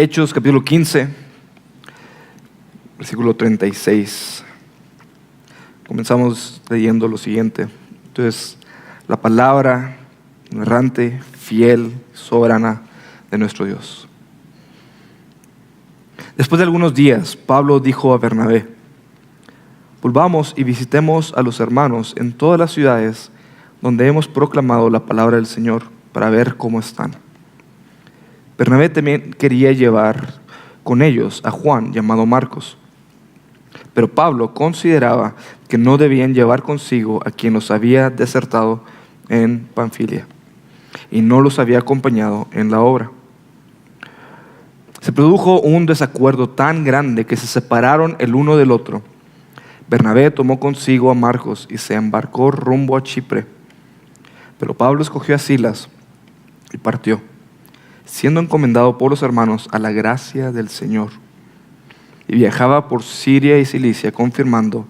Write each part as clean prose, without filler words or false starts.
Hechos capítulo 15, versículo 36. Comenzamos leyendo lo siguiente. Entonces, la palabra errante, fiel, soberana de nuestro Dios. Después de algunos días, Pablo dijo a Bernabé: volvamos y visitemos a los hermanos en todas las ciudades donde hemos proclamado la palabra del Señor, para ver cómo están. Bernabé también quería llevar con ellos a Juan, llamado Marcos. Pero Pablo consideraba que no debían llevar consigo a quien los había desertado en Panfilia y no los había acompañado en la obra. Se produjo un desacuerdo tan grande que se separaron el uno del otro. Bernabé tomó consigo a Marcos y se embarcó rumbo a Chipre. Pero Pablo escogió a Silas y partió, siendo encomendado por los hermanos a la gracia del Señor. Y viajaba por Siria y Cilicia, confirmando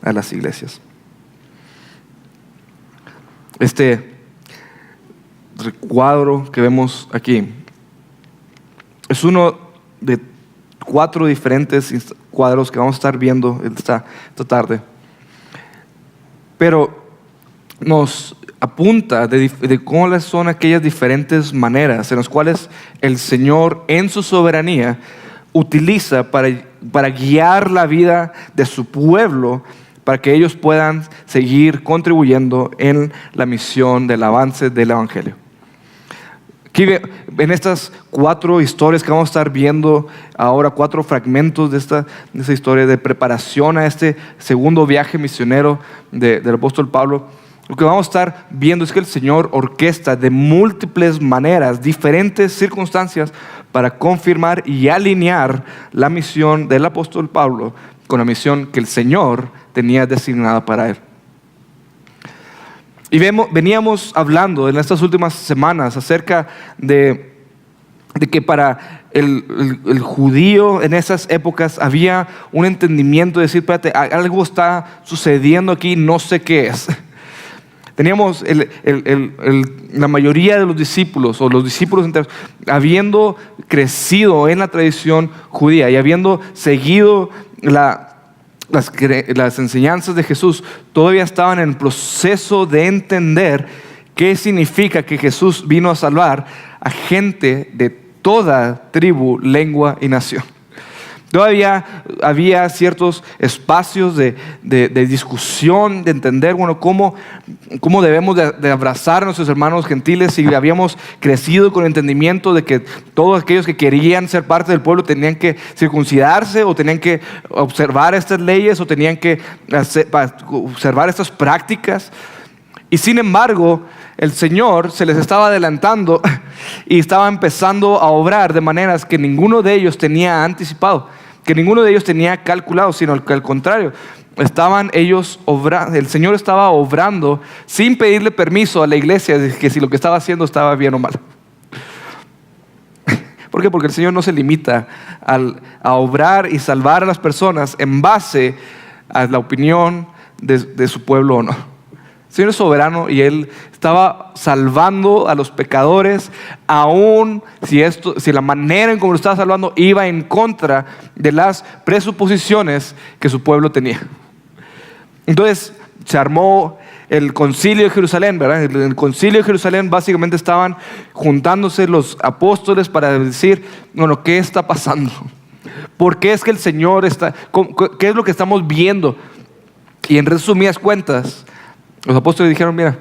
a las iglesias. Este recuadro que vemos aquí es uno de 4 diferentes cuadros que vamos a estar viendo esta tarde. Pero nos apunta de cuáles son aquellas diferentes maneras en las cuales el Señor en su soberanía utiliza para guiar la vida de su pueblo, para que ellos puedan seguir contribuyendo en la misión del avance del Evangelio. Aquí en estas 4 historias que vamos a estar viendo ahora, 4 fragmentos de esta historia de preparación a este segundo viaje misionero del apóstol Pablo, lo que vamos a estar viendo es que el Señor orquesta de múltiples maneras, diferentes circunstancias, para confirmar y alinear la misión del apóstol Pablo con la misión que el Señor tenía designada para él. Y veníamos hablando en estas últimas semanas acerca de que para el judío en esas épocas había un entendimiento de decir: espérate, algo está sucediendo aquí, no sé qué es. Teníamos la mayoría de los discípulos, o los discípulos enteros, habiendo crecido en la tradición judía y habiendo seguido las enseñanzas de Jesús, todavía estaban en el proceso de entender qué significa que Jesús vino a salvar a gente de toda tribu, lengua y nación. Todavía había ciertos espacios de discusión, de entender, bueno, cómo debemos de abrazar a nuestros hermanos gentiles, y habíamos crecido con el entendimiento de que todos aquellos que querían ser parte del pueblo tenían que circuncidarse, o tenían que observar estas leyes, o tenían que observar estas prácticas. Y sin embargo, el Señor se les estaba adelantando y estaba empezando a obrar de maneras que ninguno de ellos tenía anticipado, que ninguno de ellos tenía calculado, sino que al contrario, el Señor estaba obrando sin pedirle permiso a la iglesia de que si lo que estaba haciendo estaba bien o mal. ¿Por qué? Porque el Señor no se limita a obrar y salvar a las personas en base a la opinión de su pueblo o no. El Señor es soberano y Él estaba salvando a los pecadores, aun si la manera en cómo lo estaba salvando iba en contra de las presuposiciones que su pueblo tenía. Entonces se armó el concilio de Jerusalén, ¿verdad? En el concilio de Jerusalén básicamente estaban juntándose los apóstoles para decir, bueno, ¿qué está pasando? ¿Por qué es que el Señor qué es lo que estamos viendo? Y en resumidas cuentas, los apóstoles dijeron: mira,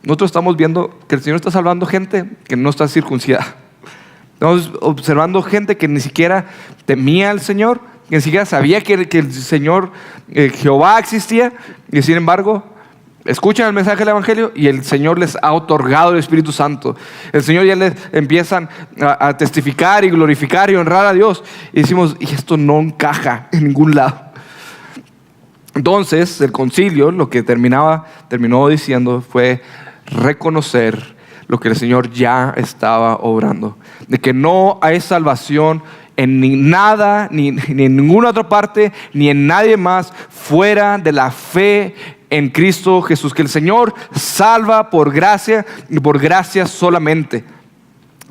nosotros estamos viendo que el Señor está salvando gente que no está circuncidada. Estamos observando gente que ni siquiera temía al Señor, que ni siquiera sabía que el Señor, Jehová, existía, y sin embargo escuchan el mensaje del Evangelio y el Señor les ha otorgado el Espíritu Santo. El Señor ya les empiezan a testificar y glorificar y honrar a Dios, y decimos: y esto no encaja en ningún lado. Entonces el concilio lo que terminó diciendo fue reconocer lo que el Señor ya estaba obrando, de que no hay salvación en nada, ni en ninguna otra parte, ni en nadie más fuera de la fe en Cristo Jesús, que el Señor salva por gracia y por gracia solamente.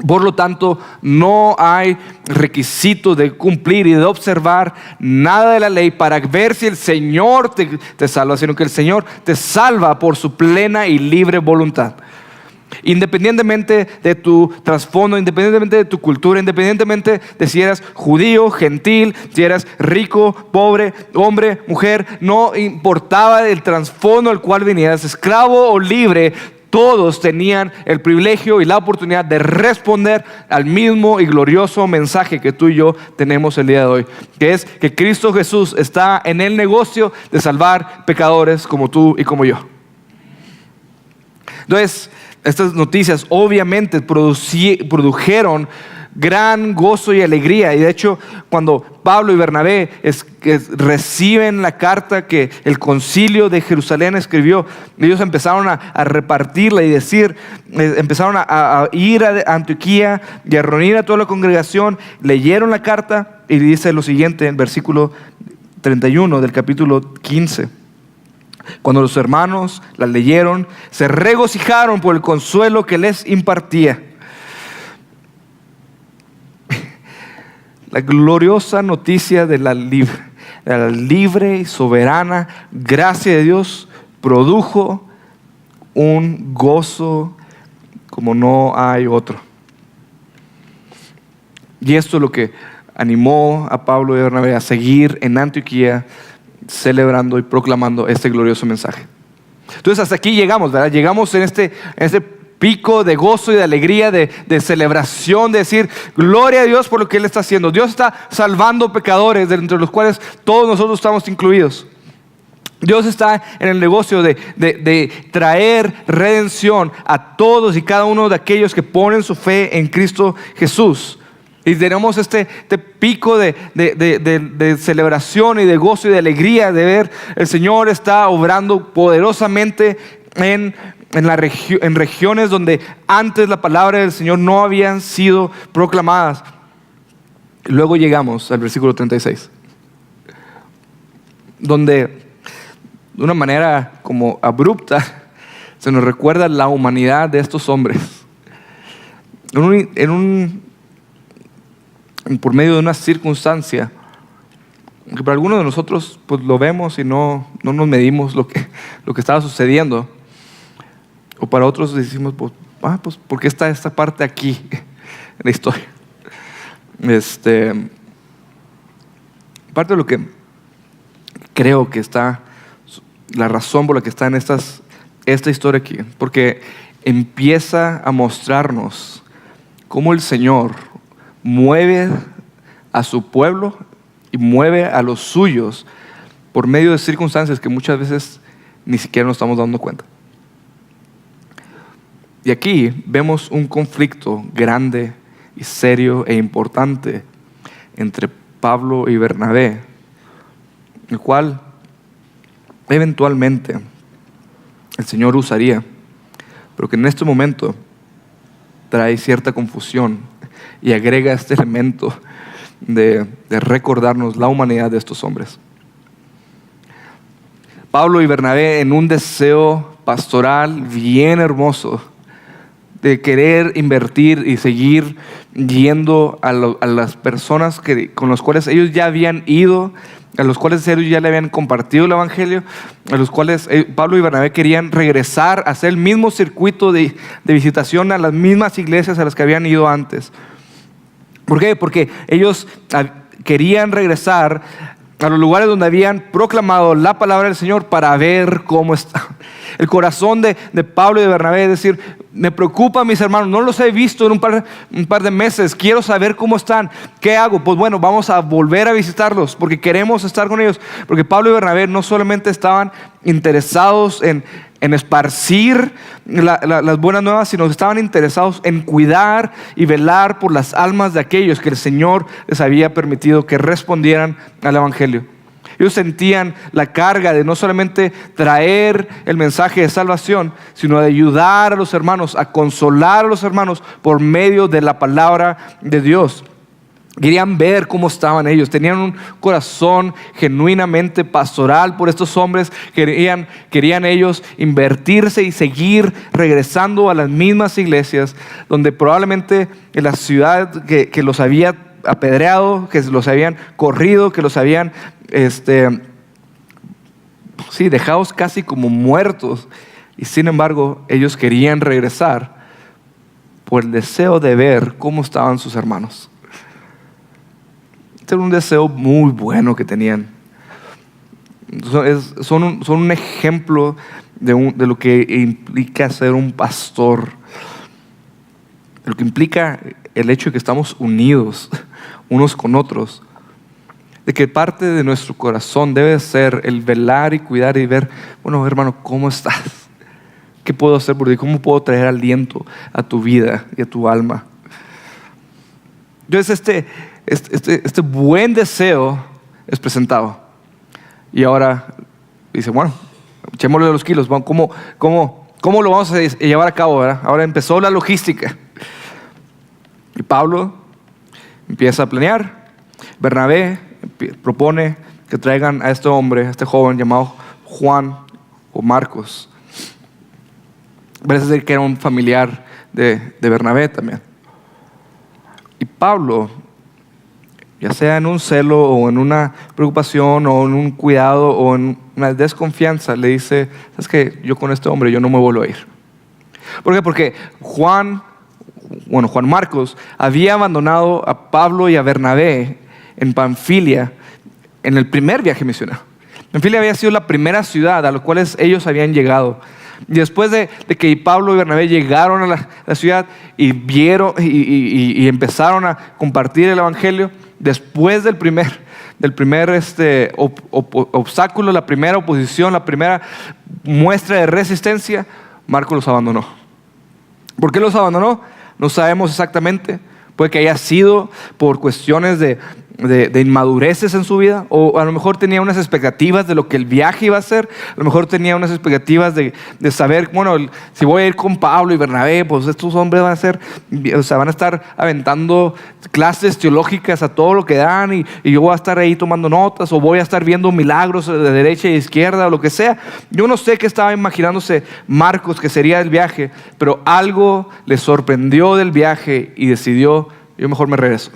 Por lo tanto, no hay requisito de cumplir y de observar nada de la ley para ver si el Señor te salva, sino que el Señor te salva por su plena y libre voluntad. Independientemente de tu trasfondo, independientemente de tu cultura, independientemente de si eras judío, gentil, si eras rico, pobre, hombre, mujer, no importaba el trasfondo al cual vinieras, esclavo o libre, todos tenían el privilegio y la oportunidad de responder al mismo y glorioso mensaje que tú y yo tenemos el día de hoy, que es que Cristo Jesús está en el negocio de salvar pecadores como tú y como yo. Entonces, estas noticias obviamente produjeron gran gozo y alegría. Y de hecho, cuando Pablo y Bernabé reciben la carta que el concilio de Jerusalén escribió, ellos empezaron a repartirla y empezaron a ir a Antioquía y a reunir a toda la congregación. Leyeron la carta y dice lo siguiente en versículo 31 del capítulo 15. Cuando los hermanos la leyeron, se regocijaron por el consuelo que les impartía. La gloriosa noticia de la libre y soberana gracia de Dios produjo un gozo como no hay otro. Y esto es lo que animó a Pablo y a Bernabé a seguir en Antioquía, celebrando y proclamando este glorioso mensaje. Entonces hasta aquí llegamos, ¿verdad? Llegamos en este pico de gozo y de alegría, de celebración, de decir gloria a Dios por lo que Él está haciendo. Dios está salvando pecadores, entre los cuales todos nosotros estamos incluidos. Dios está en el negocio de traer redención a todos y cada uno de aquellos que ponen su fe en Cristo Jesús. Y tenemos este pico de celebración y de gozo y de alegría de ver el Señor está obrando poderosamente en regiones donde antes la palabra del Señor no habían sido proclamadas. Luego llegamos al versículo 36, donde de una manera como abrupta se nos recuerda la humanidad de estos hombres. Por medio de una circunstancia que para algunos de nosotros pues lo vemos y no nos medimos lo que estaba sucediendo, o para otros decimos pues ¿por qué está esta parte aquí en la historia? Parte de lo que creo que está la razón por la que está en esta historia aquí, porque empieza a mostrarnos cómo el Señor mueve a su pueblo y mueve a los suyos por medio de circunstancias que muchas veces ni siquiera nos estamos dando cuenta. Y aquí vemos un conflicto grande y serio e importante entre Pablo y Bernabé, el cual eventualmente el Señor usaría, pero que en este momento trae cierta confusión y agrega este elemento de recordarnos la humanidad de estos hombres. Pablo y Bernabé, en un deseo pastoral bien hermoso de querer invertir y seguir yendo a las personas con las cuales ellos ya habían ido, a los cuales ellos ya le habían compartido el evangelio, a los cuales Pablo y Bernabé querían regresar a hacer el mismo circuito de visitación a las mismas iglesias a las que habían ido antes. ¿Por qué? Porque ellos querían regresar a los lugares donde habían proclamado la palabra del Señor para ver cómo está. El corazón de Pablo y de Bernabé es decir, me preocupa mis hermanos, no los he visto en un par de meses, quiero saber cómo están, ¿qué hago? Pues bueno, vamos a volver a visitarlos porque queremos estar con ellos. Porque Pablo y Bernabé no solamente estaban interesados en esparcir las buenas nuevas, sino que estaban interesados en cuidar y velar por las almas de aquellos que el Señor les había permitido que respondieran al evangelio. Ellos sentían la carga de no solamente traer el mensaje de salvación, sino de ayudar a los hermanos, a consolar a los hermanos por medio de la palabra de Dios. Querían ver cómo estaban ellos. Tenían un corazón genuinamente pastoral por estos hombres. Querían ellos invertirse y seguir regresando a las mismas iglesias donde probablemente en la ciudad que los había apedreado, que los habían corrido, que los habían dejados casi como muertos. Y sin embargo, ellos querían regresar por el deseo de ver cómo estaban sus hermanos. Este era un deseo muy bueno que tenían. Son un ejemplo de lo que implica ser un pastor. De lo que implica el hecho de que estamos unidos unos con otros. De que parte de nuestro corazón debe ser el velar y cuidar y ver, bueno, hermano, ¿cómo estás? ¿Qué puedo hacer por ti? ¿Cómo puedo traer aliento a tu vida y a tu alma? Entonces este buen deseo es presentado. Y ahora dice, bueno, echémosle los kilos. ¿Cómo lo vamos a llevar a cabo? ¿Verdad? Ahora empezó la logística. Y Pablo empieza a planear. Bernabé propone que traigan a este hombre, a este joven llamado Juan o Marcos. Parece ser que era un familiar de Bernabé también. Y Pablo, ya sea en un celo o en una preocupación o en un cuidado o en una desconfianza, le dice, ¿sabes qué? Yo con este hombre yo no me vuelvo a ir. ¿Por qué? Porque Juan Marcos había abandonado a Pablo y a Bernabé en Panfilia en el primer viaje misionero. Panfilia había sido la primera ciudad a la cual ellos habían llegado. Y después de que Pablo y Bernabé llegaron a la ciudad y vieron y empezaron a compartir el evangelio, después del primer obstáculo, la primera oposición, la primera muestra de resistencia, Marcos los abandonó. ¿Por qué los abandonó? No sabemos exactamente. Puede que haya sido por cuestiones de inmadureces en su vida, o a lo mejor tenía unas expectativas de lo que el viaje iba a ser. A lo mejor tenía unas expectativas de saber, bueno, si voy a ir con Pablo y Bernabé, pues estos hombres van a estar aventando clases teológicas a todo lo que dan, y yo voy a estar ahí tomando notas, o voy a estar viendo milagros de derecha y izquierda, o lo que sea. Yo no sé qué estaba imaginándose Marcos que sería el viaje, pero algo le sorprendió del viaje y decidió, yo mejor me regreso.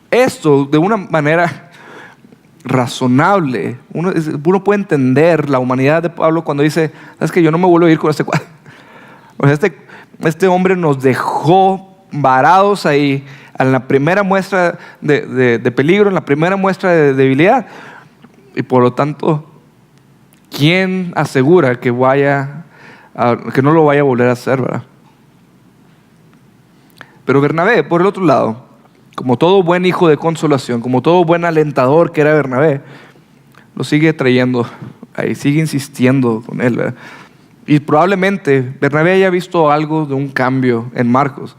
Esto, de una manera razonable, uno puede entender la humanidad de Pablo cuando dice, ¿sabes qué? Yo no me vuelvo a ir con este cuadro. O sea, este hombre nos dejó varados ahí en la primera muestra de peligro, en la primera muestra de debilidad. Y por lo tanto, ¿quién asegura que no lo vaya a volver a hacer, verdad? Pero Bernabé, por el otro lado, como todo buen hijo de consolación, como todo buen alentador que era Bernabé, lo sigue trayendo ahí, sigue insistiendo con él, ¿verdad? Y probablemente Bernabé haya visto algo de un cambio en Marcos.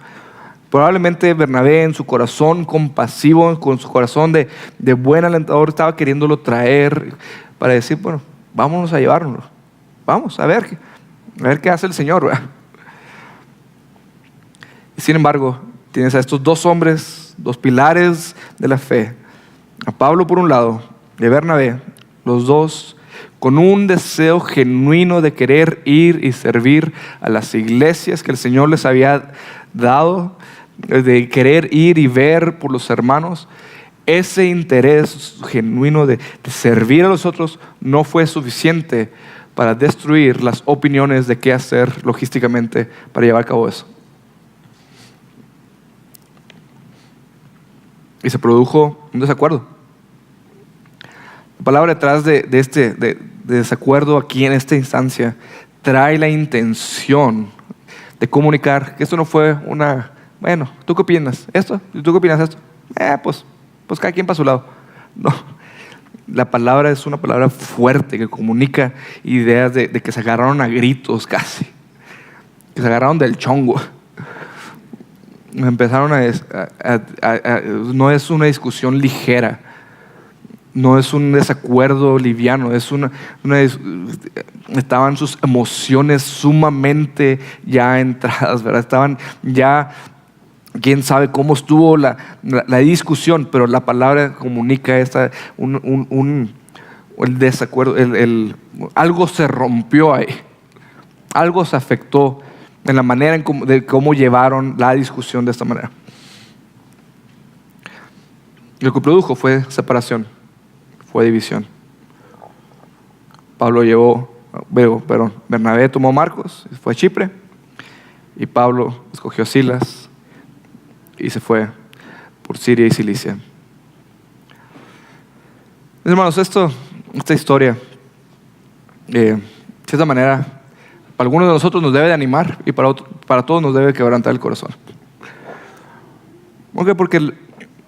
Probablemente Bernabé, en su corazón compasivo, con su corazón de buen alentador, estaba queriéndolo traer para decir, bueno, vámonos a llevárnoslo. Vamos a ver qué hace el Señor, ¿verdad? Y sin embargo, tienes a estos dos hombres, dos pilares de la fe, a Pablo por un lado y a Bernabé, los dos con un deseo genuino de querer ir y servir a las iglesias que el Señor les había dado, de querer ir y ver por los hermanos. Ese interés genuino de servir a los otros no fue suficiente para destruir las opiniones de qué hacer logísticamente para llevar a cabo eso. Y se produjo un desacuerdo. La palabra detrás de desacuerdo aquí en esta instancia trae la intención de comunicar que esto no fue bueno, ¿tú qué opinas? ¿Esto? ¿Tú qué opinas esto? Pues cada quien para su lado. No. La palabra es una palabra fuerte que comunica ideas de que se agarraron a gritos casi. Que se agarraron del chongo. Empezaron no es una discusión ligera, no es un desacuerdo liviano, estaban sus emociones sumamente ya entradas, ¿verdad? Estaban ya quién sabe cómo estuvo la discusión, pero la palabra comunica el desacuerdo, algo se rompió ahí, algo se afectó en la manera de cómo llevaron la discusión de esta manera. Lo que produjo fue separación, fue división. Bernabé tomó a Marcos, fue a Chipre, y Pablo escogió a Silas y se fue por Siria y Cilicia. Hermanos, esta historia, de cierta manera, para algunos de nosotros nos debe de animar y para todos nos debe quebrantar el corazón. ¿Por qué? Porque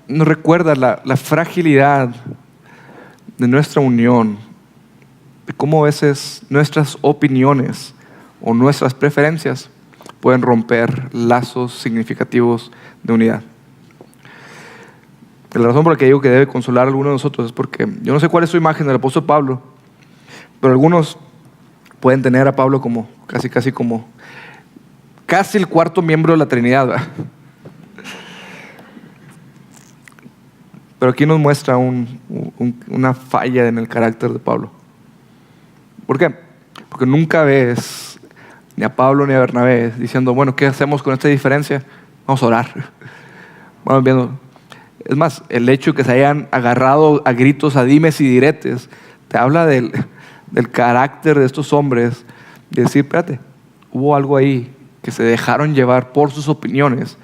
nos recuerda la fragilidad de nuestra unión, de cómo a veces nuestras opiniones o nuestras preferencias pueden romper lazos significativos de unidad. La razón por la que digo que debe consolar a algunos de nosotros es porque yo no sé cuál es su imagen del apóstol Pablo, pero algunos pueden tener a Pablo como casi el cuarto miembro de la Trinidad, ¿verdad? Pero aquí nos muestra una falla en el carácter de Pablo. ¿Por qué? Porque nunca ves ni a Pablo ni a Bernabé diciendo, bueno, ¿qué hacemos con esta diferencia? Vamos a orar. Vamos viendo. Es más, el hecho de que se hayan agarrado a gritos, a dimes y diretes, te habla del carácter de estos hombres, de decir, espérate, hubo algo ahí que se dejaron llevar por sus opiniones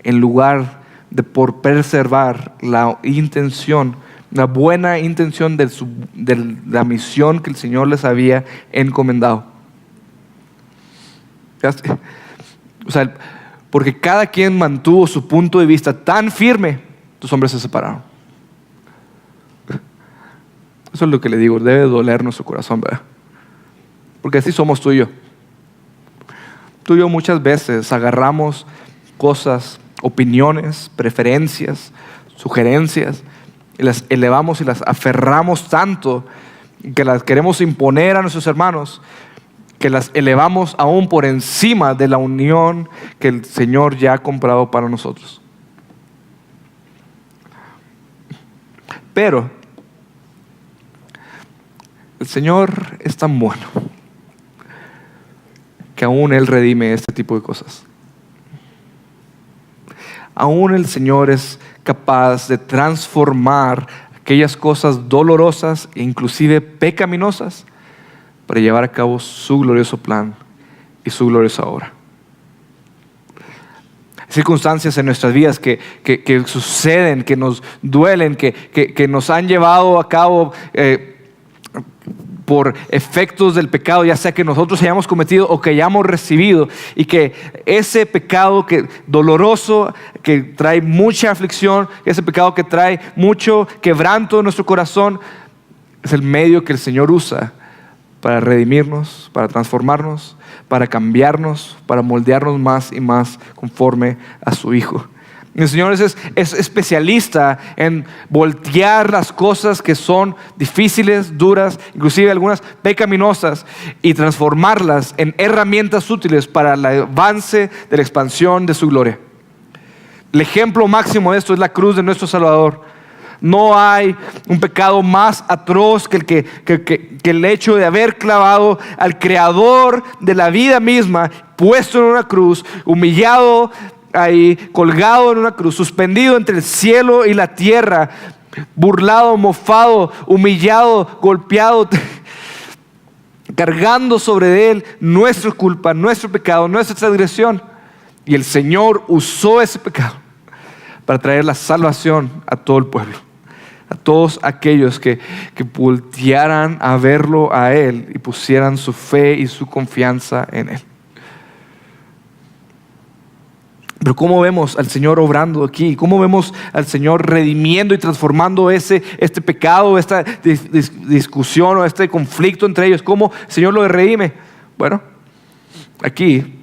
en lugar de por preservar la buena intención de la misión que el Señor les había encomendado. O sea, porque cada quien mantuvo su punto de vista tan firme, los hombres se separaron. Eso es lo que le digo, debe doler nuestro corazón, ¿verdad? Porque así somos tú y yo. Tú y yo muchas veces agarramos cosas, opiniones, preferencias, sugerencias, y las elevamos y las aferramos tanto que las queremos imponer a nuestros hermanos, que las elevamos aún por encima de la unión que el Señor ya ha comprado para nosotros. Pero el Señor es tan bueno que aún Él redime este tipo de cosas. Aún el Señor es capaz de transformar aquellas cosas dolorosas e inclusive pecaminosas para llevar a cabo su glorioso plan y su gloriosa obra. Circunstancias en nuestras vidas que suceden, que nos duelen, que nos han llevado a cabo por efectos del pecado, ya sea que nosotros hayamos cometido o que hayamos recibido, y que ese pecado doloroso, que trae mucha aflicción, ese pecado que trae mucho quebranto en nuestro corazón, es el medio que el Señor usa para redimirnos, para transformarnos, para cambiarnos, para moldearnos más y más conforme a su Hijo. El Señor es especialista en voltear las cosas que son difíciles, duras, inclusive algunas pecaminosas, y transformarlas en herramientas útiles para el avance de la expansión de su gloria. El ejemplo máximo de esto es la cruz de nuestro Salvador. No hay un pecado más atroz que el hecho de haber clavado al Creador de la vida misma, puesto en una cruz, humillado ahí, colgado en una cruz, suspendido entre el cielo y la tierra, burlado, mofado, humillado, golpeado, cargando sobre él nuestra culpa, nuestro pecado, nuestra transgresión. Y el Señor usó ese pecado para traer la salvación a todo el pueblo, a todos aquellos que voltearan a verlo a Él y pusieran su fe y su confianza en Él. Pero ¿cómo vemos al Señor obrando aquí? ¿Cómo vemos al Señor redimiendo y transformando este pecado, esta discusión o este conflicto entre ellos? ¿Cómo el Señor lo redime? Bueno, aquí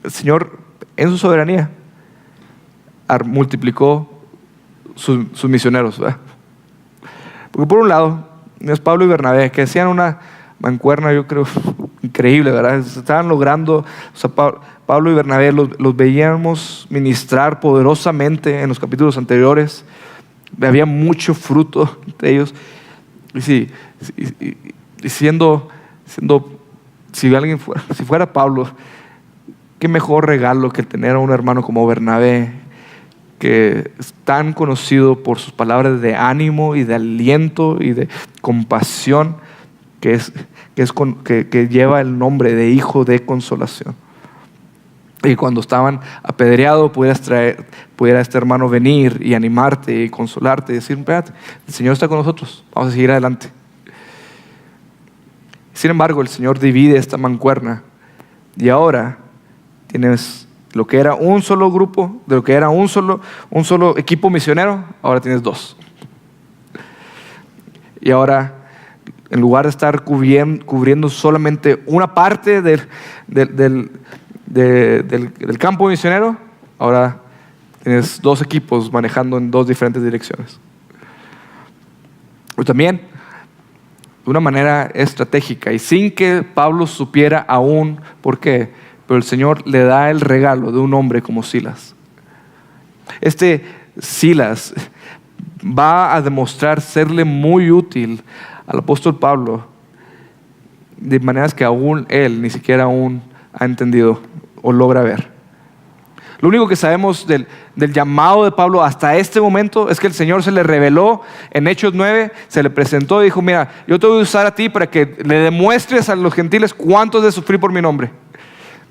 el Señor en su soberanía multiplicó sus misioneros, ¿verdad? Porque por un lado es Pablo y Bernabé, que hacían una mancuerna, yo creo, increíble, ¿verdad? Estaban logrando, o sea, Pablo y Bernabé los veíamos ministrar poderosamente en los capítulos anteriores. Había mucho fruto de ellos. Y si fuera Pablo, qué mejor regalo que tener a un hermano como Bernabé, que es tan conocido por sus palabras de ánimo y de aliento y de compasión, que lleva el nombre de hijo de consolación. Y cuando estaban apedreados, pudiera este hermano venir y animarte y consolarte y decir: espérate, el Señor está con nosotros, vamos a seguir adelante. Sin embargo, el Señor divide esta mancuerna y ahora tienes lo que era un solo grupo, de lo que era un solo equipo misionero, ahora tienes dos. Y ahora, en lugar de estar cubriendo solamente una parte del campo misionero, ahora tienes dos equipos manejando en dos diferentes direcciones. Pero también, de una manera estratégica y sin que Pablo supiera aún por qué, pero el Señor le da el regalo de un hombre como Silas. Este Silas va a demostrar serle muy útil al apóstol Pablo de maneras que aún él ni siquiera aún ha entendido o logra ver. Lo único que sabemos del llamado de Pablo hasta este momento es que el Señor se le reveló en Hechos 9, se le presentó y dijo: mira, yo te voy a usar a ti para que le demuestres a los gentiles cuánto es de sufrir por mi nombre.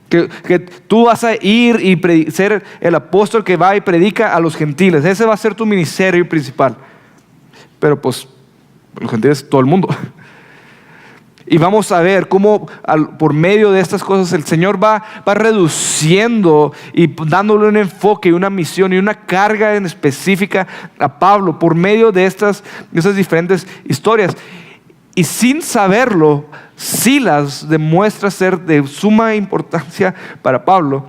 Que tú vas a ir y ser el apóstol que va y predica a los gentiles. Ese va a ser tu ministerio principal. Pero pues los gentiles, todo el mundo. Y vamos a ver cómo por medio de estas cosas el Señor va reduciendo y dándole un enfoque y una misión y una carga en específica a Pablo por medio de estas diferentes historias. Y sin saberlo, Silas demuestra ser de suma importancia para Pablo,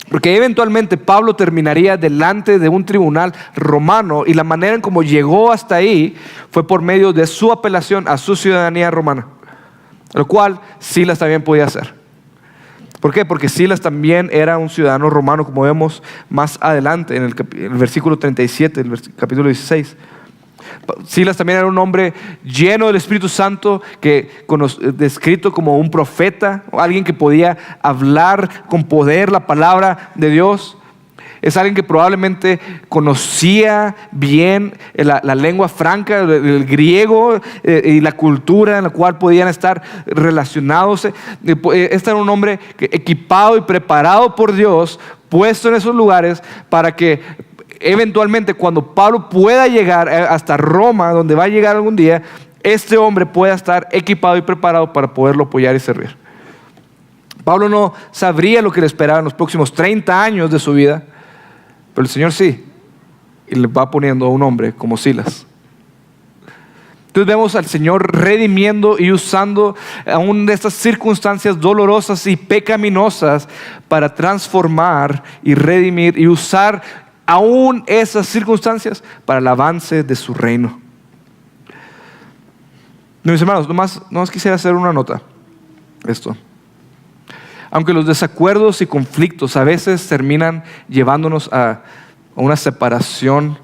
porque eventualmente Pablo terminaría delante de un tribunal romano, y la manera en cómo llegó hasta ahí fue por medio de su apelación a su ciudadanía romana, lo cual Silas también podía hacer. ¿Por qué? Porque Silas también era un ciudadano romano, como vemos más adelante en el versículo 37 del capítulo 16. Silas también era un hombre lleno del Espíritu Santo, descrito como un profeta, alguien que podía hablar con poder la palabra de Dios. Es alguien que probablemente conocía bien la lengua franca, el griego y la cultura en la cual podían estar relacionados. Este era un hombre equipado y preparado por Dios, puesto en esos lugares para que eventualmente, cuando Pablo pueda llegar hasta Roma, donde va a llegar algún día, este hombre pueda estar equipado y preparado para poderlo apoyar y servir. Pablo no sabría lo que le esperaba en los próximos 30 años de su vida, pero el Señor sí, y le va poniendo a un hombre como Silas. Entonces vemos al Señor redimiendo y usando aún de estas circunstancias dolorosas y pecaminosas para transformar y redimir y usar aún esas circunstancias para el avance de su reino. Mis hermanos, nomás quisiera hacer una nota. Aunque los desacuerdos y conflictos a veces terminan llevándonos a una separación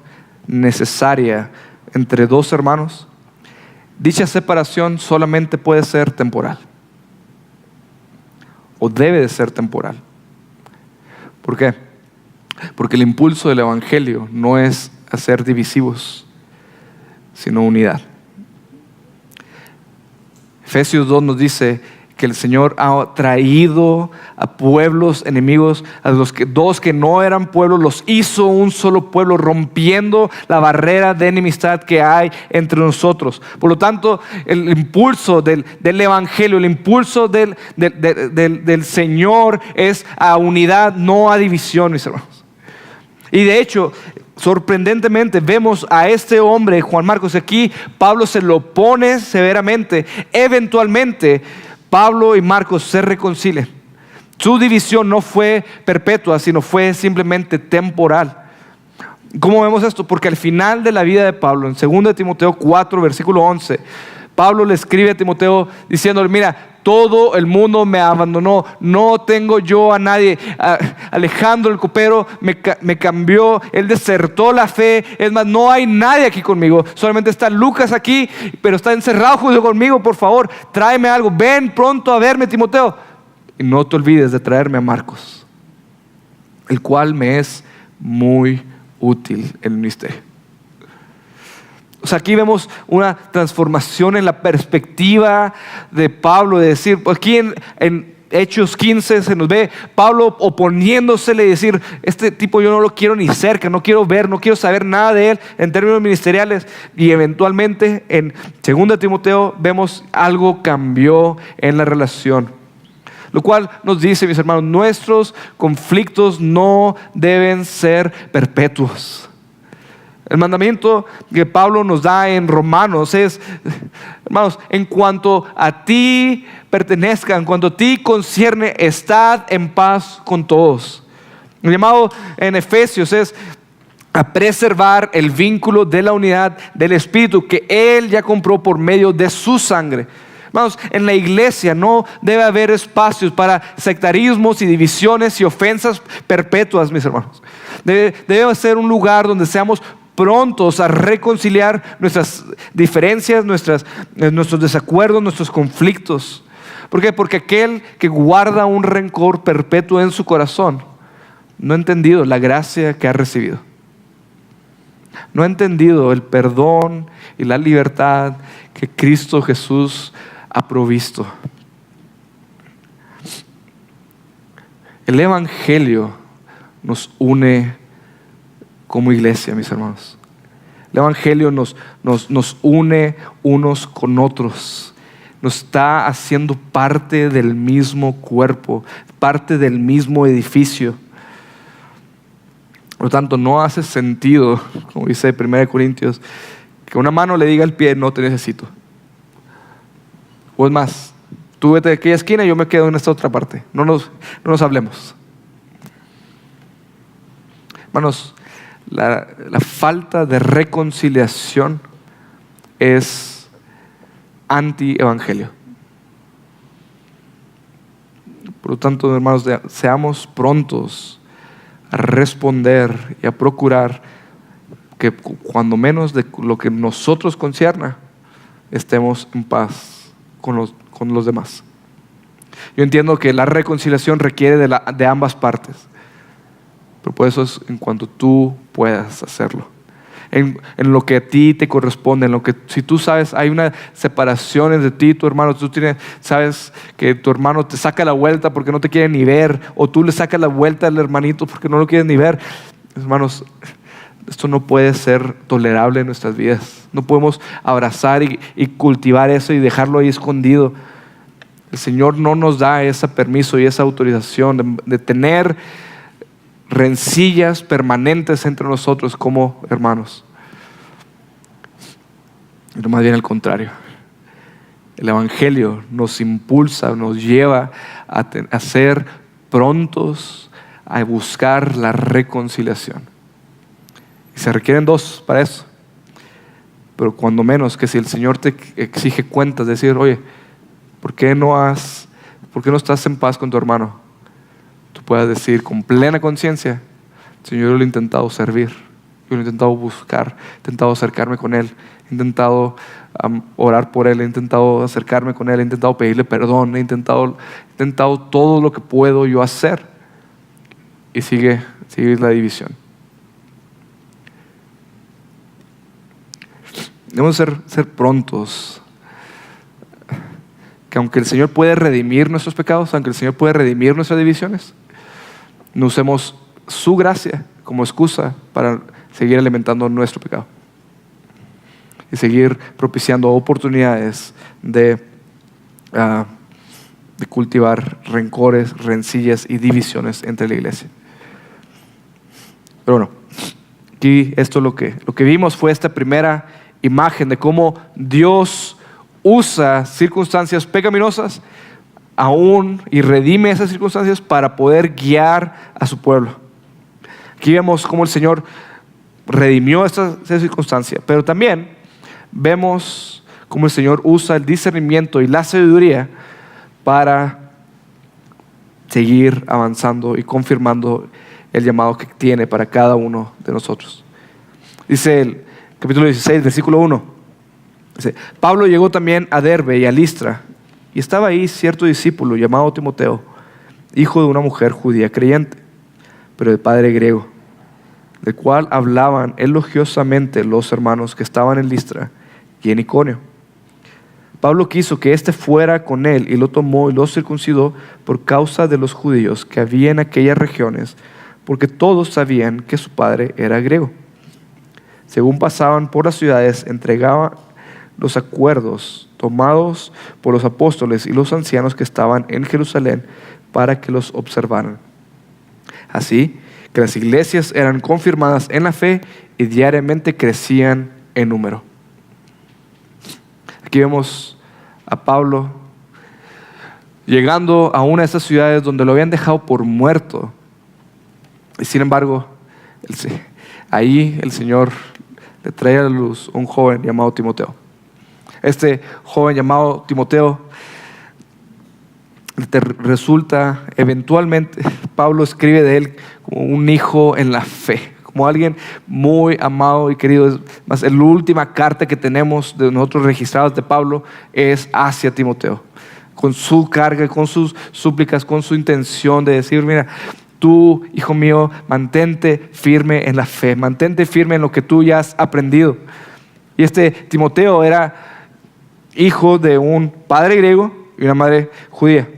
necesaria entre dos hermanos, dicha separación solamente puede ser temporal, o debe de ser temporal. ¿Por qué? Porque el impulso del evangelio no es hacer divisivos, sino unidad. Efesios 2 nos dice que el Señor ha traído a pueblos enemigos, a dos que no eran pueblos, los hizo un solo pueblo, rompiendo la barrera de enemistad que hay entre nosotros. Por lo tanto, el impulso del evangelio, el impulso del Señor es a unidad, no a división, mis hermanos. Y de hecho, sorprendentemente vemos a este hombre, Juan Marcos, aquí Pablo se lo pone severamente. Eventualmente Pablo y Marcos se reconcilian. Su división no fue perpetua, sino fue simplemente temporal. ¿Cómo vemos esto? Porque al final de la vida de Pablo, en 2 Timoteo 4, versículo 11, Pablo le escribe a Timoteo diciéndole, mira, todo el mundo me abandonó, no tengo yo a nadie. Alejandro el copero me cambió, él desertó la fe. Es más, no hay nadie aquí conmigo, solamente está Lucas aquí, pero está encerrado junto conmigo. Por favor, tráeme algo, ven pronto a verme, Timoteo. Y no te olvides de traerme a Marcos, el cual me es muy útil en el ministerio. O sea, aquí vemos una transformación en la perspectiva de Pablo, de decir, aquí en Hechos 15 se nos ve Pablo oponiéndosele y decir, este tipo yo no lo quiero ni cerca, no quiero ver, no quiero saber nada de él en términos ministeriales. Y eventualmente en 2 Timoteo vemos algo cambió en la relación. Lo cual nos dice, mis hermanos, nuestros conflictos no deben ser perpetuos. El mandamiento que Pablo nos da en Romanos es, hermanos, en cuanto a ti pertenezca, en cuanto a ti concierne, estad en paz con todos. El llamado en Efesios es a preservar el vínculo de la unidad del Espíritu que Él ya compró por medio de su sangre. Hermanos, en la iglesia no debe haber espacios para sectarismos y divisiones y ofensas perpetuas, mis hermanos. Debe ser un lugar donde seamos prontos a reconciliar nuestras diferencias, nuestros desacuerdos, nuestros conflictos. ¿Por qué? Porque aquel que guarda un rencor perpetuo en su corazón no ha entendido la gracia que ha recibido. No ha entendido el perdón y la libertad que Cristo Jesús ha provisto. El Evangelio nos une como iglesia, mis hermanos. El Evangelio nos une unos con otros. Nos está haciendo parte del mismo cuerpo, parte del mismo edificio. Por lo tanto, no hace sentido, como dice 1 Corintios, que una mano le diga al pie, no te necesito. O es más, tú vete de aquella esquina y yo me quedo en esta otra parte. No nos hablemos. Hermanos, la falta de reconciliación es anti-evangelio. Por lo tanto, hermanos, seamos prontos a responder y a procurar que cuando menos de lo que nosotros concierna, estemos en paz con los demás. Yo entiendo que la reconciliación requiere de ambas partes. Pero por eso es en cuanto tú puedas hacerlo. En lo que a ti te corresponde, en lo que si tú sabes hay una separación entre ti y tu hermano, sabes que tu hermano te saca la vuelta porque no te quiere ni ver, o tú le sacas la vuelta al hermanito porque no lo quieres ni ver. Hermanos, esto no puede ser tolerable en nuestras vidas. No podemos abrazar y cultivar eso y dejarlo ahí escondido. El Señor no nos da ese permiso y esa autorización de tener rencillas permanentes entre nosotros como hermanos. Pero más bien al contrario. El Evangelio nos impulsa, nos lleva a ser prontos a buscar la reconciliación. Y se requieren dos para eso. Pero cuando menos que si el Señor te exige cuentas, decir, oye, ¿por qué no estás en paz con tu hermano? Tú puedas decir con plena conciencia, Señor, yo lo he intentado servir, yo lo he intentado buscar, he intentado acercarme con Él, he intentado orar por Él, he intentado acercarme con Él, he intentado pedirle perdón, he intentado todo lo que puedo yo hacer. Y sigue la división. Debemos ser prontos. Que aunque el Señor puede redimir nuestros pecados, aunque el Señor puede redimir nuestras divisiones, no usemos su gracia como excusa para seguir alimentando nuestro pecado y seguir propiciando oportunidades de cultivar rencores, rencillas y divisiones entre la iglesia. Pero bueno, aquí lo que vimos fue esta primera imagen de cómo Dios usa circunstancias pecaminosas aún y redime esas circunstancias para poder guiar a su pueblo. Aquí vemos cómo el Señor redimió esta circunstancia, pero también vemos cómo el Señor usa el discernimiento y la sabiduría para seguir avanzando y confirmando el llamado que tiene para cada uno de nosotros. Dice el capítulo 16, versículo 1. Dice, Pablo llegó también a Derbe y a Listra, y estaba ahí cierto discípulo llamado Timoteo, hijo de una mujer judía creyente, pero de padre griego, del cual hablaban elogiosamente los hermanos que estaban en Listra y en Iconio. Pablo quiso que éste fuera con él y lo tomó y lo circuncidó por causa de los judíos que había en aquellas regiones, porque todos sabían que su padre era griego. Según pasaban por las ciudades, entregaba los acuerdos tomados por los apóstoles y los ancianos que estaban en Jerusalén para que los observaran. Así que las iglesias eran confirmadas en la fe y diariamente crecían en número. Aquí vemos a Pablo llegando a una de estas ciudades donde lo habían dejado por muerto. Y sin embargo, ahí el Señor le trae a la luz a un joven llamado Timoteo. Este joven llamado Timoteo resulta eventualmente, Pablo escribe de él como un hijo en la fe, como alguien muy amado y querido. Es más, la última carta que tenemos de nosotros registrados de Pablo es hacia Timoteo, con su carga, con sus súplicas, con su intención de decir, mira, tú, hijo mío, mantente firme en la fe, mantente firme en lo que tú ya has aprendido. Y este Timoteo era hijo de un padre griego y una madre judía.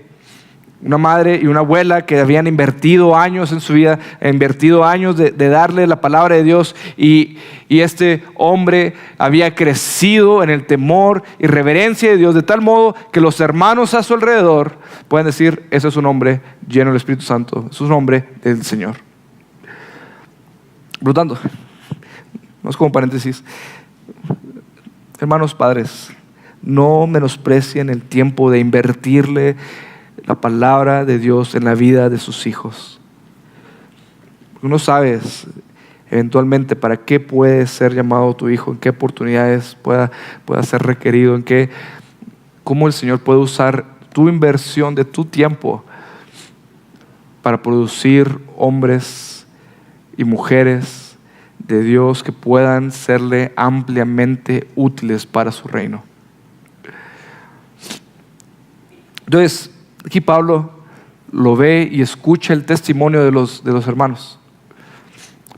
Una madre y una abuela que habían invertido años en su vida, invertido años de darle la palabra de Dios, y este hombre había crecido en el temor y reverencia de Dios de tal modo que los hermanos a su alrededor pueden decir, ese es un hombre lleno del Espíritu Santo, es un hombre del Señor. Por lo tanto, no es como paréntesis, hermanos padres, no menosprecien el tiempo de invertirle la palabra de Dios en la vida de sus hijos. Porque no sabes eventualmente para qué puede ser llamado tu hijo, en qué oportunidades pueda ser requerido, cómo el Señor puede usar tu inversión de tu tiempo para producir hombres y mujeres de Dios que puedan serle ampliamente útiles para su reino. Entonces, aquí Pablo lo ve y escucha el testimonio de los hermanos.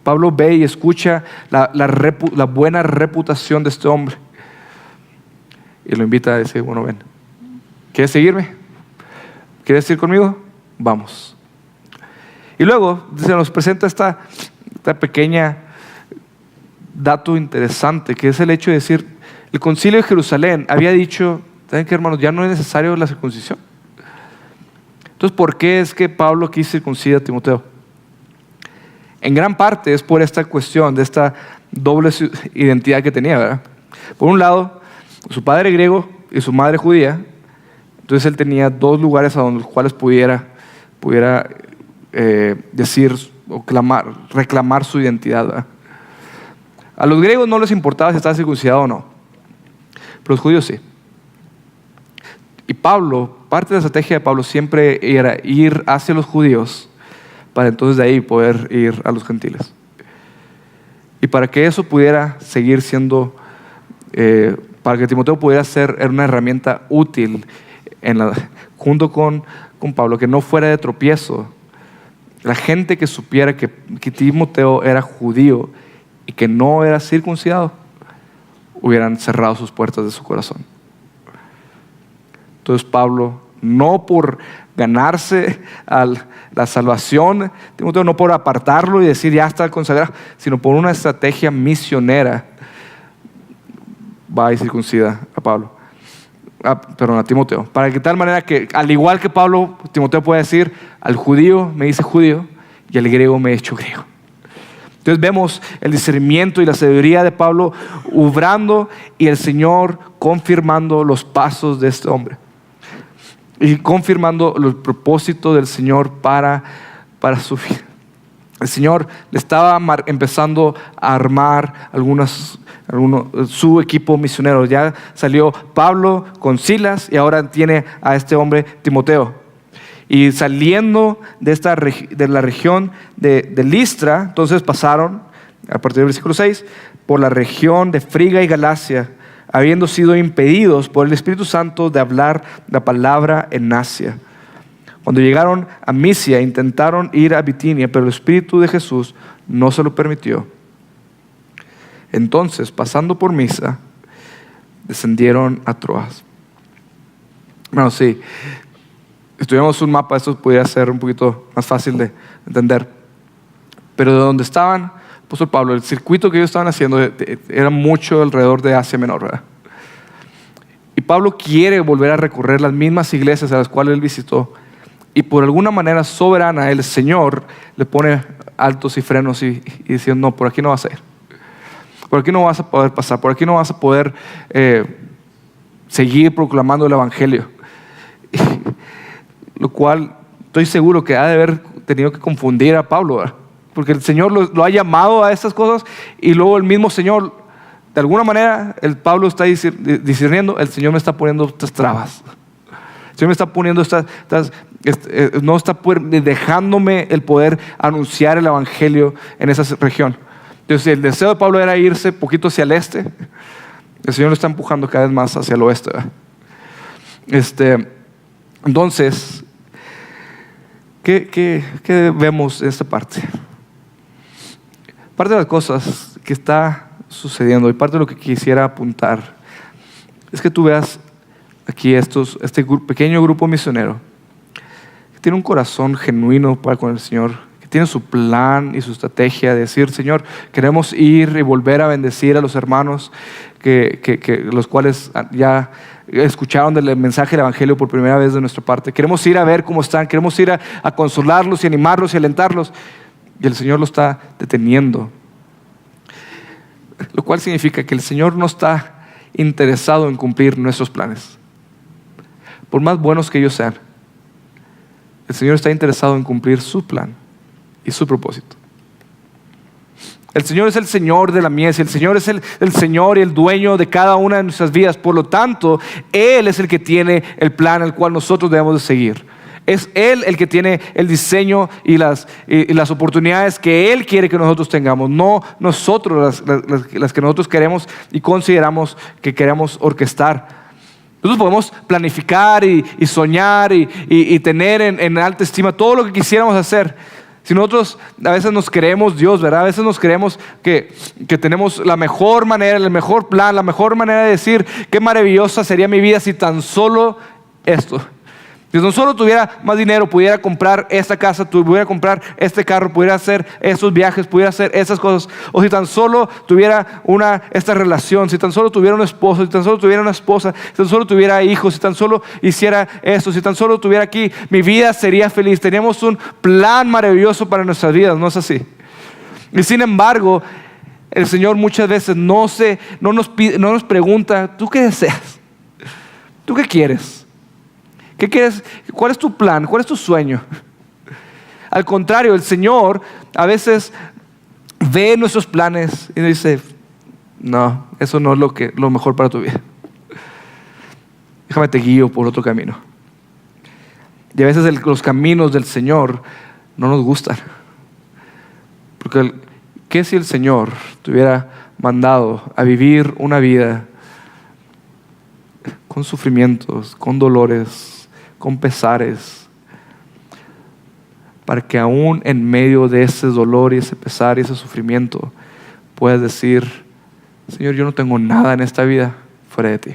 Pablo ve y escucha la buena reputación de este hombre. Y lo invita a decir, bueno, ven, ¿quieres seguirme? ¿Quieres ir conmigo? Vamos. Y luego se nos presenta esta pequeña dato interesante, que es el hecho de decir, el concilio de Jerusalén había dicho, ¿saben qué, hermanos? Ya no es necesario la circuncisión. Entonces, ¿por qué es que Pablo quiso circuncidar a Timoteo? En gran parte es por esta cuestión de esta doble identidad que tenía, ¿verdad? Por un lado, su padre griego y su madre judía. Entonces él tenía dos lugares a los cuales pudiera decir o reclamar su identidad, ¿verdad? A los griegos no les importaba si estaba circuncidado o no, pero los judíos sí. Y Pablo, parte de la estrategia de Pablo siempre era ir hacia los judíos para entonces de ahí poder ir a los gentiles. Y para que eso pudiera seguir siendo, para que Timoteo pudiera ser una herramienta útil junto con Pablo, que no fuera de tropiezo. La gente que supiera que Timoteo era judío y que no era circuncidado, hubieran cerrado sus puertas de su corazón. Entonces Pablo, no por ganarse la salvación, Timoteo, no por apartarlo y decir ya está consagrado, sino por una estrategia misionera, va y circuncida a Timoteo. Para que de tal manera que, al igual que Pablo, Timoteo puede decir, al judío me hice judío y al griego me he hecho griego. Entonces vemos el discernimiento y la sabiduría de Pablo obrando y el Señor confirmando los pasos de este hombre. Y confirmando el propósito del Señor para su vida. El Señor le estaba empezando a armar algunas su equipo misionero. Ya salió Pablo con Silas y ahora tiene a este hombre Timoteo. Y saliendo de la región de Listra, entonces pasaron, a partir del versículo 6, por la región de Friga y Galacia, habiendo sido impedidos por el Espíritu Santo de hablar la palabra en Asia. Cuando llegaron a Misia, intentaron ir a Bitinia, pero el Espíritu de Jesús no se lo permitió. Entonces, pasando por Misa, descendieron a Troas. Bueno, sí, estudiamos un mapa, esto pudiera ser un poquito más fácil de entender. Pero de donde estaban, apóstol Pablo, el circuito que ellos estaban haciendo era mucho alrededor de Asia Menor, ¿verdad? Y Pablo quiere volver a recorrer las mismas iglesias a las cuales él visitó. Y por alguna manera soberana, el Señor le pone altos y frenos y diciendo, no, por aquí no vas a ir. Por aquí no vas a poder pasar, por aquí no vas a poder seguir proclamando el Evangelio. Lo cual estoy seguro que ha de haber tenido que confundir a Pablo, ¿verdad? Porque el Señor lo ha llamado a estas cosas y luego el mismo Señor, de alguna manera, Pablo está discerniendo, el Señor me está poniendo estas trabas. El Señor me está poniendo no está dejándome el poder anunciar el Evangelio en esa región. Entonces el deseo de Pablo era irse poquito hacia el este. El Señor lo está empujando cada vez más hacia el oeste, ¿verdad? Entonces, ¿qué vemos en esta parte? Parte de las cosas que está sucediendo y parte de lo que quisiera apuntar es que tú veas aquí este pequeño grupo misionero que tiene un corazón genuino para con el Señor, que tiene su plan y su estrategia de decir, Señor, queremos ir y volver a bendecir a los hermanos los cuales ya escucharon del mensaje del Evangelio por primera vez de nuestra parte. Queremos ir a ver cómo están, queremos ir a consolarlos y animarlos y alentarlos. Y el Señor lo está deteniendo. Lo cual significa que el Señor no está interesado en cumplir nuestros planes. Por más buenos que ellos sean, el Señor está interesado en cumplir su plan y su propósito. El Señor es el Señor de la mies, el Señor es el Señor y el dueño de cada una de nuestras vidas. Por lo tanto, Él es el que tiene el plan al cual nosotros debemos de seguir. Es Él el que tiene el diseño y las oportunidades que Él quiere que nosotros tengamos, no nosotros las que nosotros queremos y consideramos que queremos orquestar. Nosotros podemos planificar y soñar y tener en alta estima todo lo que quisiéramos hacer. Si nosotros a veces nos creemos Dios, ¿verdad? A veces nos creemos que tenemos la mejor manera, el mejor plan, la mejor manera de decir qué maravillosa sería mi vida si tan solo esto. Si tan solo tuviera más dinero, pudiera comprar esta casa, pudiera comprar este carro, pudiera hacer esos viajes, pudiera hacer esas cosas. O si tan solo tuviera esta relación, si tan solo tuviera un esposo, si tan solo tuviera una esposa, si tan solo tuviera hijos, si tan solo hiciera esto, si tan solo tuviera aquí, mi vida sería feliz. Teníamos un plan maravilloso para nuestras vidas, ¿no es así? Y sin embargo, el Señor muchas veces no nos pregunta, ¿tú qué deseas? ¿Tú qué quieres? ¿Qué quieres? ¿Cuál es tu plan? ¿Cuál es tu sueño? Al contrario, el Señor a veces ve nuestros planes y dice, no, eso no es lo mejor para tu vida. Déjame te guío por otro camino. Y a veces los caminos del Señor no nos gustan. Porque ¿qué si el Señor te hubiera mandado a vivir una vida con sufrimientos, con dolores, con pesares, para que aún en medio de ese dolor y ese pesar y ese sufrimiento puedas decir, Señor, yo no tengo nada en esta vida fuera de ti?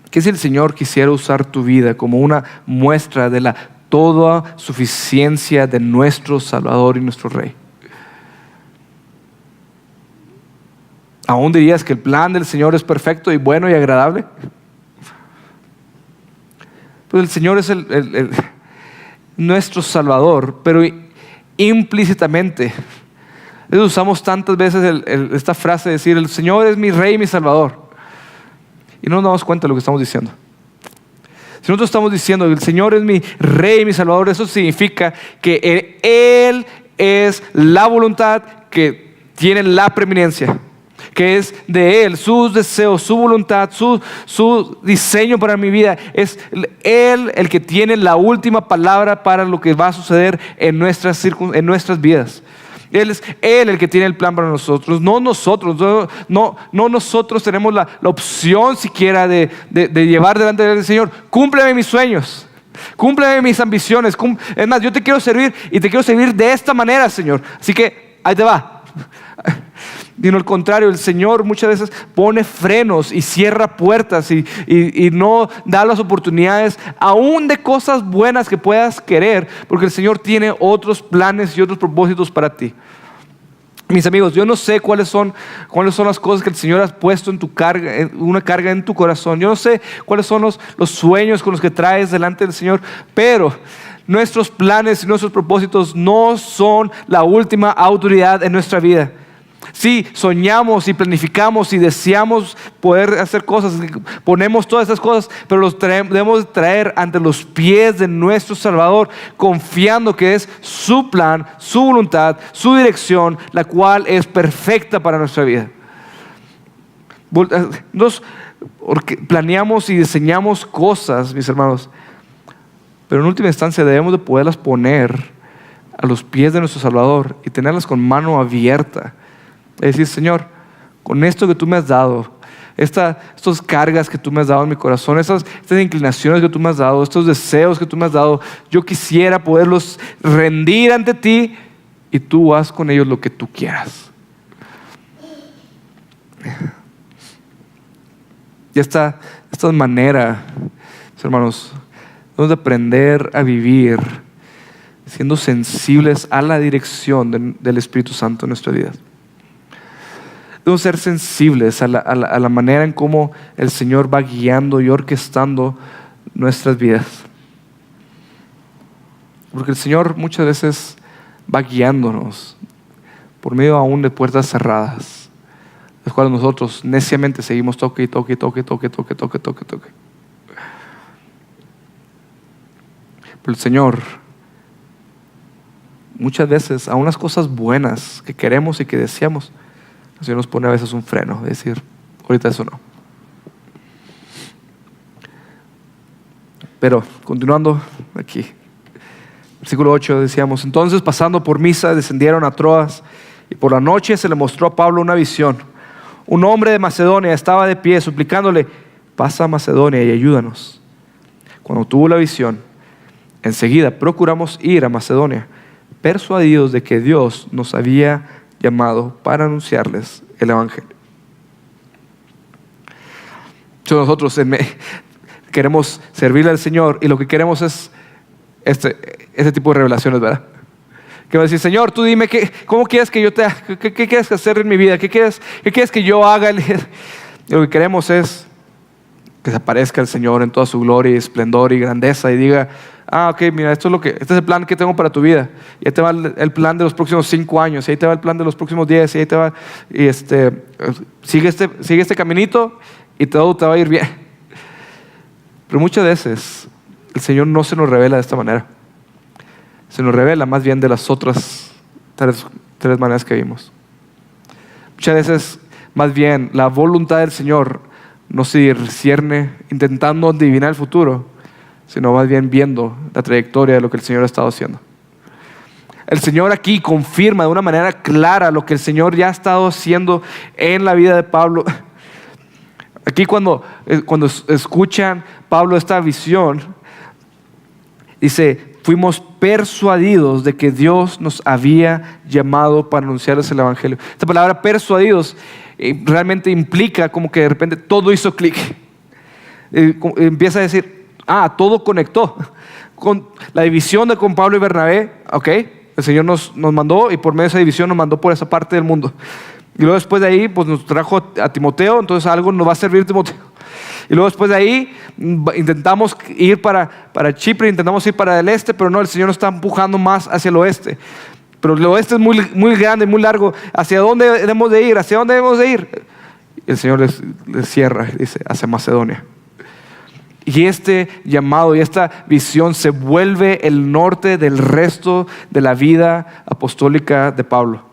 ¿Qué si el Señor quisiera usar tu vida como una muestra de la toda suficiencia de nuestro Salvador y nuestro Rey? ¿Aún dirías que el plan del Señor es perfecto y bueno y agradable? Pues el Señor es nuestro Salvador, pero implícitamente usamos tantas veces esta frase de decir, el Señor es mi Rey y mi Salvador, y no nos damos cuenta de lo que estamos diciendo. Si nosotros estamos diciendo el Señor es mi Rey y mi Salvador, eso significa que Él es la voluntad que tiene la preeminencia, que es de Él, sus deseos, su voluntad, su diseño para mi vida. Es Él el que tiene la última palabra para lo que va a suceder en nuestras vidas. Es Él el que tiene el plan para nosotros, no nosotros. No nosotros tenemos la opción siquiera de llevar delante del Señor. Cúmpleme mis sueños, cúmpleme mis ambiciones. Es más, yo te quiero servir y te quiero servir de esta manera, Señor. Así que ahí te va. Sino al contrario, el Señor muchas veces pone frenos y cierra puertas y no da las oportunidades aún de cosas buenas que puedas querer, porque el Señor tiene otros planes y otros propósitos para ti. Mis amigos, yo no sé cuáles son las cosas que el Señor ha puesto en tu carga, una carga en tu corazón. Yo no sé cuáles son los sueños con los que traes delante del Señor, pero nuestros planes y nuestros propósitos no son la última autoridad en nuestra vida. Sí, soñamos y planificamos y deseamos poder hacer cosas, ponemos todas esas cosas, pero debemos traer ante los pies de nuestro Salvador, confiando que es su plan, su voluntad, su dirección, la cual es perfecta para nuestra vida. Planeamos y diseñamos cosas, mis hermanos, pero en última instancia debemos de poderlas poner a los pies de nuestro Salvador y tenerlas con mano abierta. Es decir, Señor, con esto que tú me has dado, estas cargas que tú me has dado en mi corazón, estas inclinaciones que tú me has dado, estos deseos que tú me has dado, yo quisiera poderlos rendir ante ti y tú haz con ellos lo que tú quieras. Y esta manera, hermanos, debemos de aprender a vivir siendo sensibles a la dirección del Espíritu Santo en nuestra vida. Debemos ser sensibles a la manera en cómo el Señor va guiando y orquestando nuestras vidas. Porque el Señor muchas veces va guiándonos por medio aún de puertas cerradas, las cuales nosotros neciamente seguimos toque. Pero el Señor muchas veces, aún las cosas buenas que queremos y que deseamos, el Señor nos pone a veces un freno, es decir, ahorita eso no. Pero continuando aquí, versículo 8 decíamos: entonces pasando por Misa descendieron a Troas y por la noche se le mostró a Pablo una visión. Un hombre de Macedonia estaba de pie suplicándole: pasa a Macedonia y ayúdanos. Cuando tuvo la visión, enseguida procuramos ir a Macedonia, persuadidos de que Dios nos había llamado para anunciarles el Evangelio. Nosotros queremos servirle al Señor y lo que queremos es este tipo de revelaciones, ¿verdad? Que va a decir: Señor, tú dime cómo quieres que yo qué quieres hacer en mi vida, qué quieres que yo haga. Y lo que queremos es que se aparezca el Señor en toda su gloria y esplendor y grandeza y diga: ok, mira, este es el plan que tengo para tu vida. Y ahí te va el plan de los próximos 5 años, y ahí te va el plan de los próximos 10, y ahí te va, sigue este caminito y todo te va a ir bien. Pero muchas veces el Señor no se nos revela de esta manera. Se nos revela más bien de las otras tres maneras que vimos. Muchas veces, más bien, la voluntad del Señor no se discierne intentando adivinar el futuro, sino más bien viendo la trayectoria de lo que el Señor ha estado haciendo. El Señor aquí confirma de una manera clara lo que el Señor ya ha estado haciendo en la vida de Pablo. Aquí cuando escuchan Pablo esta visión, dice: fuimos persuadidos de que Dios nos había llamado para anunciarles el Evangelio. Esta palabra persuadidos realmente implica como que de repente todo hizo clic. Empieza a decir: todo conectó. Con la división con Pablo y Bernabé, el Señor nos mandó, y por medio de esa división nos mandó por esa parte del mundo. Y luego después de ahí pues nos trajo a Timoteo, entonces algo nos va a servir Timoteo. Y luego después de ahí intentamos ir para Chipre, intentamos ir para el este, pero no, el Señor nos está empujando más hacia el oeste. Pero el oeste es muy, muy grande, muy largo. ¿Hacia dónde debemos de ir? ¿Hacia dónde debemos de ir? Y el Señor les cierra, dice: hacia Macedonia. Y este llamado y esta visión se vuelve el norte del resto de la vida apostólica de Pablo.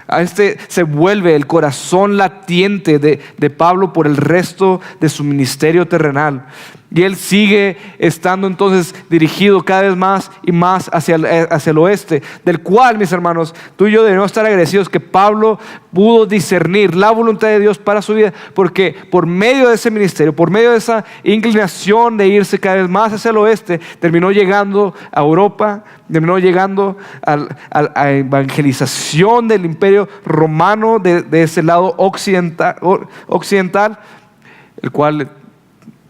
A este se vuelve el corazón latiente de Pablo por el resto de su ministerio terrenal. Y él sigue estando entonces dirigido cada vez más y más hacia el oeste, del cual, mis hermanos, tú y yo debemos estar agradecidos que Pablo pudo discernir la voluntad de Dios para su vida, porque por medio de ese ministerio, por medio de esa inclinación de irse cada vez más hacia el oeste, terminó llegando a Europa, terminó llegando a evangelización del imperio romano de ese lado occidental, el cual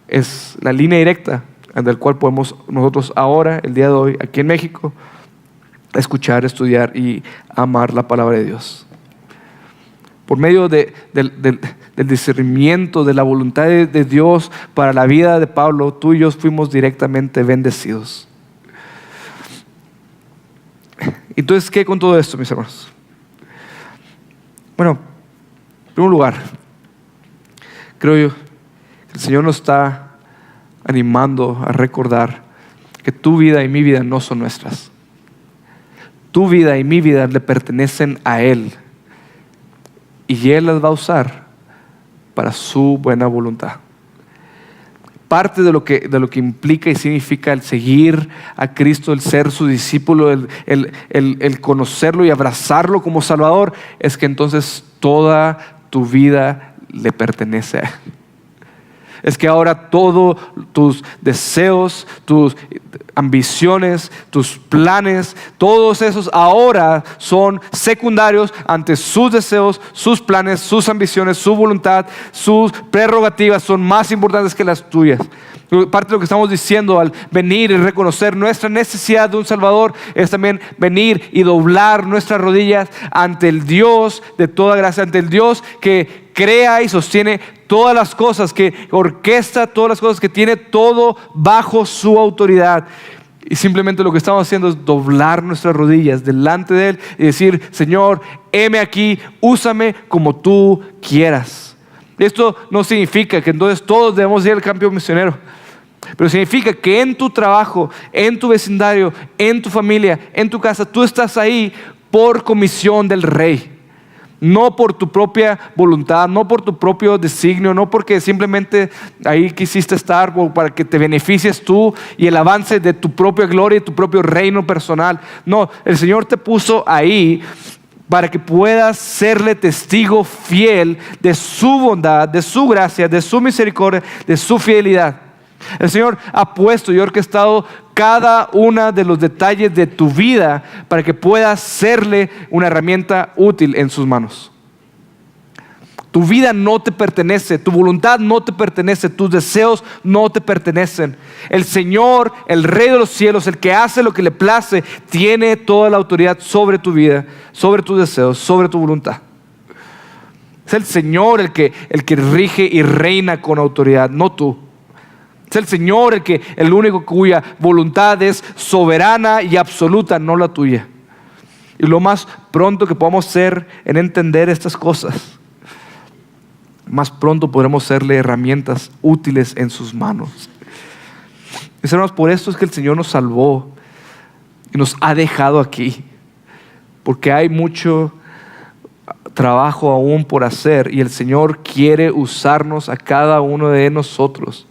es la línea directa del cual podemos nosotros ahora, el día de hoy, aquí en México, escuchar, estudiar y amar la palabra de Dios. Por medio del discernimiento de la voluntad de Dios para la vida de Pablo, tú y yo fuimos directamente bendecidos. Entonces, ¿qué con todo esto, mis hermanos? Bueno, en primer lugar, creo yo, el Señor nos está animando a recordar que tu vida y mi vida no son nuestras. Tu vida y mi vida le pertenecen a Él. Y Él las va a usar para su buena voluntad. Parte de lo que implica y significa el seguir a Cristo, el ser su discípulo, el conocerlo y abrazarlo como Salvador, es que entonces toda tu vida le pertenece a Él. Es que ahora todos tus deseos, tus ambiciones, tus planes, todos esos ahora son secundarios ante sus deseos, sus planes, sus ambiciones, su voluntad, sus prerrogativas son más importantes que las tuyas. Parte de lo que estamos diciendo al venir y reconocer nuestra necesidad de un Salvador es también venir y doblar nuestras rodillas ante el Dios de toda gracia, ante el Dios que crea y sostiene todas las cosas, que orquesta todas las cosas, que tiene todo bajo su autoridad. Y simplemente lo que estamos haciendo es doblar nuestras rodillas delante de Él y decir: Señor, heme aquí, úsame como tú quieras. Esto no significa que entonces todos debemos ir al campo misionero, pero significa que en tu trabajo, en tu vecindario, en tu familia, en tu casa, tú estás ahí por comisión del Rey. No por tu propia voluntad, no por tu propio designio, no porque simplemente ahí quisiste estar para que te beneficies tú y el avance de tu propia gloria y tu propio reino personal. No, el Señor te puso ahí para que puedas serle testigo fiel de su bondad, de su gracia, de su misericordia, de su fidelidad. El Señor ha puesto y orquestado cada uno de los detalles de tu vida para que puedas serle una herramienta útil en sus manos. Tu vida no te pertenece, tu voluntad no te pertenece, tus deseos no te pertenecen. El Señor, el Rey de los cielos, el que hace lo que le place, tiene toda la autoridad sobre tu vida, sobre tus deseos, sobre tu voluntad. Es el Señor el que rige y reina con autoridad, no tú. Es el Señor el único cuya voluntad es soberana y absoluta, no la tuya. Y lo más pronto que podamos ser en entender estas cosas, más pronto podremos serle herramientas útiles en sus manos. Mis hermanos, por esto es que el Señor nos salvó y nos ha dejado aquí, porque hay mucho trabajo aún por hacer y el Señor quiere usarnos a cada uno de nosotros.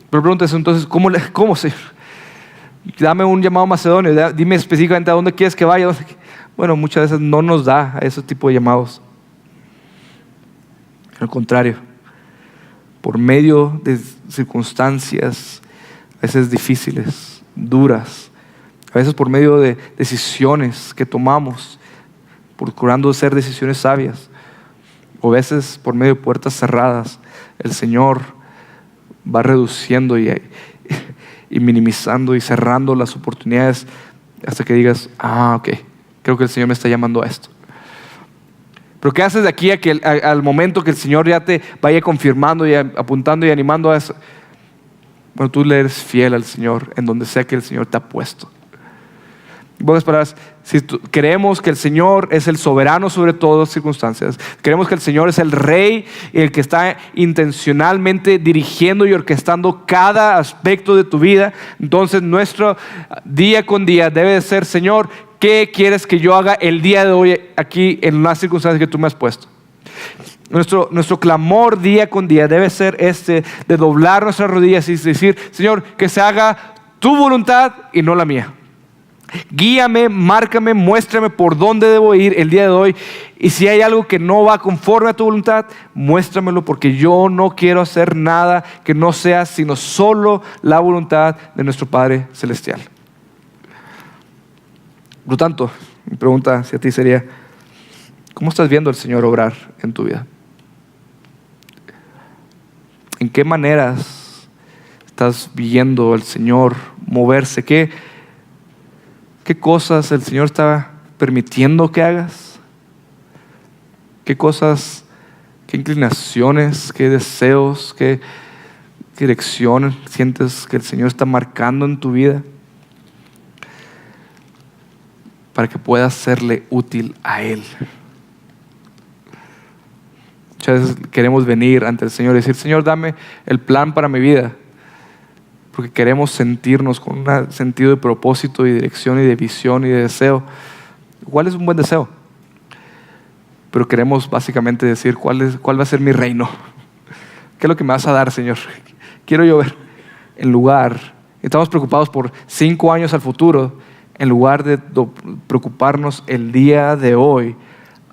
Pero preguntas entonces, ¿cómo Señor? Dame un llamado macedonio, dime específicamente a dónde quieres que vaya. Bueno, muchas veces no nos da a ese tipo de llamados. Al contrario, por medio de circunstancias a veces difíciles, duras, a veces por medio de decisiones que tomamos, procurando ser decisiones sabias, o a veces por medio de puertas cerradas, el Señor va reduciendo y minimizando y cerrando las oportunidades hasta que digas: ok, creo que el Señor me está llamando a esto. Pero ¿qué haces de aquí al momento que el Señor ya te vaya confirmando y apuntando y animando a eso? Bueno, tú le eres fiel al Señor en donde sea que el Señor te ha puesto. En pocas palabras, si creemos que el Señor es el soberano sobre todas las circunstancias, creemos que el Señor es el Rey y el que está intencionalmente dirigiendo y orquestando cada aspecto de tu vida, entonces nuestro día con día debe de ser: Señor, ¿qué quieres que yo haga el día de hoy aquí en las circunstancias que tú me has puesto? Nuestro clamor día con día debe ser de doblar nuestras rodillas y decir: Señor, que se haga tu voluntad y no la mía. Guíame, márcame, muéstrame por dónde debo ir el día de hoy, y si hay algo que no va conforme a tu voluntad, muéstramelo, porque yo no quiero hacer nada que no sea sino solo la voluntad de nuestro Padre Celestial. Por lo tanto, mi pregunta hacia ti sería: ¿cómo estás viendo al Señor obrar en tu vida? ¿En qué maneras estás viendo al Señor moverse? ¿Qué cosas el Señor está permitiendo que hagas? ¿Qué cosas, qué inclinaciones, qué deseos, qué dirección sientes que el Señor está marcando en tu vida para que puedas serle útil a Él? Muchas veces queremos venir ante el Señor y decir: Señor, dame el plan para mi vida, porque queremos sentirnos con un sentido de propósito y dirección y de visión y de deseo. ¿Cuál es un buen deseo? Pero queremos básicamente decir: ¿cuál va a ser mi reino? ¿Qué es lo que me vas a dar, Señor? Quiero yo ver. Estamos preocupados por 5 años al futuro, en lugar de preocuparnos el día de hoy,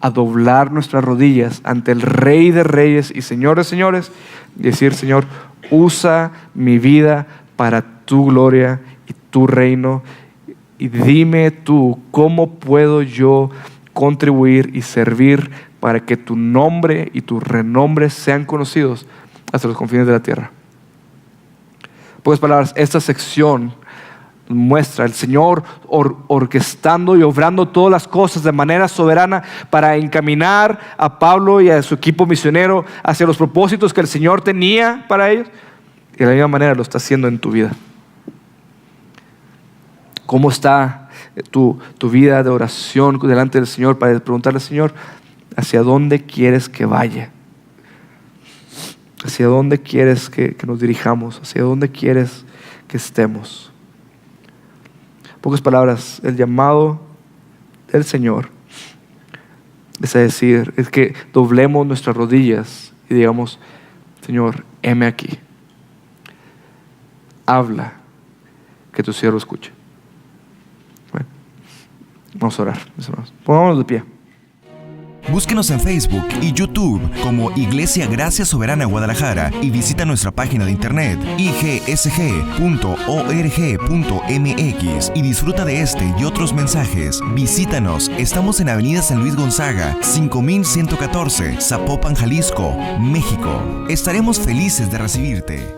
a doblar nuestras rodillas ante el Rey de Reyes y Señor de Señores, y decir: Señor, usa mi vida para tu gloria y tu reino, y dime tú cómo puedo yo contribuir y servir para que tu nombre y tu renombre sean conocidos hasta los confines de la tierra. En pocas palabras, esta sección muestra el Señor orquestando y obrando todas las cosas de manera soberana para encaminar a Pablo y a su equipo misionero hacia los propósitos que el Señor tenía para ellos, y de la misma manera lo está haciendo en tu vida. ¿Cómo está tu vida de oración delante del Señor para preguntarle: Señor, ¿hacia dónde quieres que vaya? ¿Hacia dónde quieres que nos dirijamos? ¿Hacia dónde quieres que estemos? En pocas palabras, el llamado del Señor es que doblemos nuestras rodillas y digamos: Señor, heme aquí. Habla, que tu siervo escuche. Bueno, vamos a orar, mis hermanos. Pongámonos de pie. Búsquenos en Facebook y YouTube como Iglesia Gracia Soberana Guadalajara y visita nuestra página de internet igsg.org.mx y disfruta de este y otros mensajes. Visítanos, estamos en Avenida San Luis Gonzaga, 5114, Zapopan, Jalisco, México. Estaremos felices de recibirte.